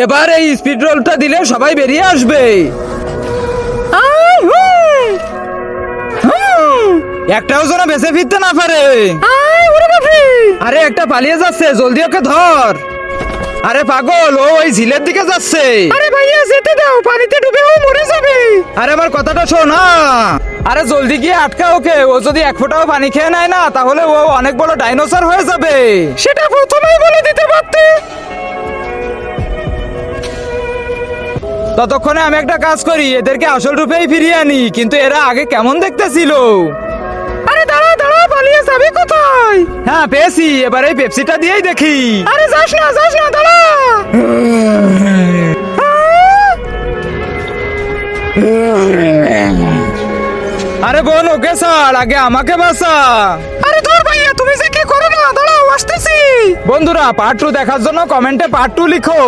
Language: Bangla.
এবার এই স্পিড রোলটা দিলে সবাই বেরিয়ে আসবে। একটাও যেন বেঁচে ফিরতে না পারে। আরে একটা পালিয়ে যাচ্ছে, জলদি ওকে ধর। আরে পাগল, ও ওই ঝিলের দিকে যাচ্ছে। আরে ভাইয়া যেতে দাও, পানিতে ডুবে ও মরে যাবে। আরে আমার কথাটা শোন। আরে জলদি গিয়ে আটকা ওকে। ও যদি এক ফোঁটাও পানি খেয়ে নেয় না, তাহলে ও অনেক বড় ডাইনোসর হয়ে যাবে। সেটা প্রথমেই বলে দিতে পারতে। ততক্ষণে আমি একটা কাজ করি, এদেরকে আসল রূপেই ফিরিয়ে আনি। কিন্তু এরা আগে কেমন দেখতেছিল। আরে দাঁড়া দাঁড়া, পালিয়ে যাবে কোথায়? হ্যাঁ পেয়েছি, এবার এই পেপসিটা দিয়েই দেখি। আরে যাস না দাঁড়া। আরে বোন, ওকে ছাড়, আগে আমাকে বাঁচা। আরে ধর ভাইয়া, তুমি যে কি করো না, দাঁড়াও আসতেছি। বন্ধুরা, পার্ট 2 দেখার জন্য কমেন্টে পার্ট 2 লিখো।